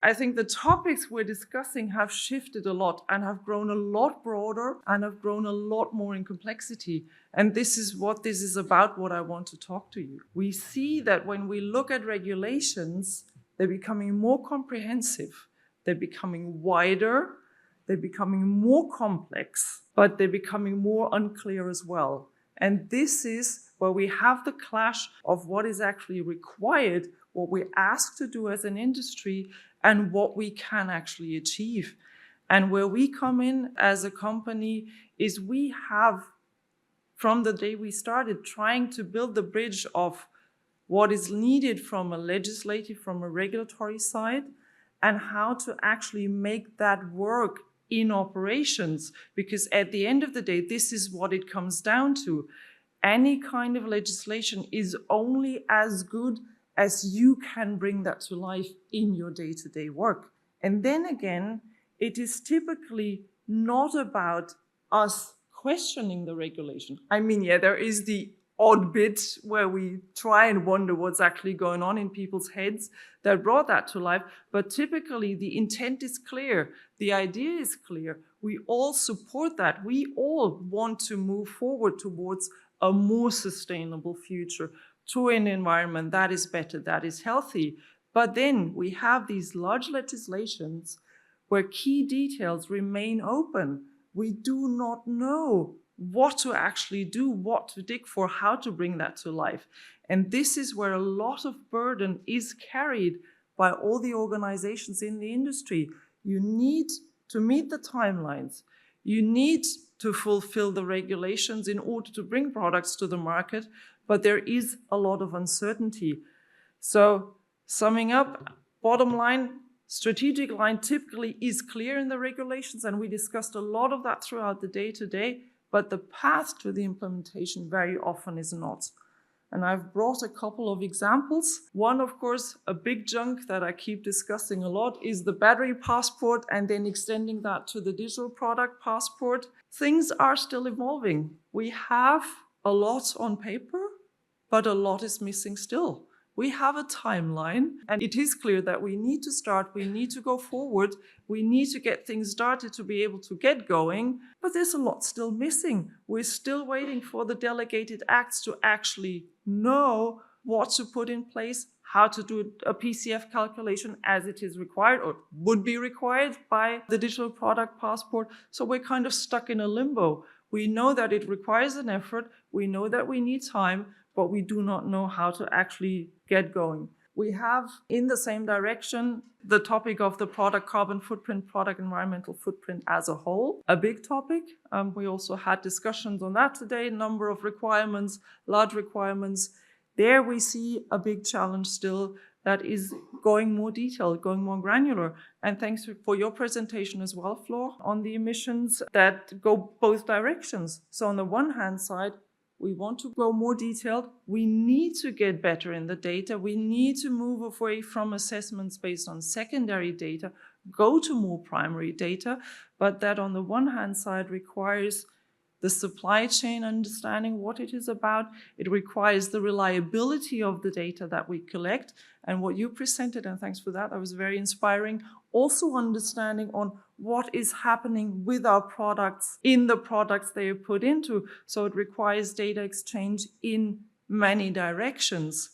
I think the topics we're discussing have shifted a lot and have grown a lot broader and have grown a lot more in complexity. And this is what this is about, what I want to talk to you. We see that when we look at regulations, they're becoming more comprehensive, they're becoming wider, they're becoming more complex, but they're becoming more unclear as well. And this is where we have the clash of what is actually required, what we're asked to do as an industry, and what we can actually achieve. And where we come in as a company is we have, from the day we started, trying to build the bridge of what is needed from a legislative, from a regulatory side, and how to actually make that work in operations. Because at the end of the day, this is what it comes down to. Any kind of legislation is only as good as you can bring that to life in your day-to-day work. And then again, it is typically not about us questioning the regulation. I mean, yeah, there is the odd bit where we try and wonder what's actually going on in people's heads that brought that to life. But typically the intent is clear. The idea is clear. We all support that. We all want to move forward towards a more sustainable future, to an environment that is better, that is healthy. But then we have these large legislations where key details remain open. We do not know what to actually do, what to dig for, how to bring that to life. And this is where a lot of burden is carried by all the organizations in the industry. You need to meet the timelines. You need to fulfill the regulations in order to bring products to the market, but there is a lot of uncertainty. So summing up, bottom line, strategic line typically is clear in the regulations, and we discussed a lot of that throughout the day today, but the path to the implementation very often is not. And I've brought a couple of examples. One, of course, a big chunk that I keep discussing a lot is the battery passport and then extending that to the digital product passport. Things are still evolving. We have a lot on paper, but a lot is missing still. We have a timeline, and it is clear that we need to start, we need to go forward, we need to get things started to be able to get going, but there's a lot still missing. We're still waiting for the delegated acts to actually know what to put in place, how to do a PCF calculation as it is required or would be required by the digital product passport. So we're kind of stuck in a limbo. We know that it requires an effort, we know that we need time, but we do not know how to actually get going. We have, in the same direction, the topic of the product carbon footprint, product environmental footprint as a whole, a big topic. We also had discussions on that today, number of requirements, large requirements. There we see a big challenge still that is going more detailed, going more granular. And thanks for your presentation as well, Flor, on the emissions that go both directions. So on the one hand side, we want to go more detailed. We need to get better in the data. We need to move away from assessments based on secondary data, go to more primary data. But that on the one hand side requires the supply chain understanding what it is about. It requires the reliability of the data that we collect. And what you presented, and thanks for that, that was very inspiring. Also understanding on what is happening with our products in the products they are put into. So it requires data exchange in many directions.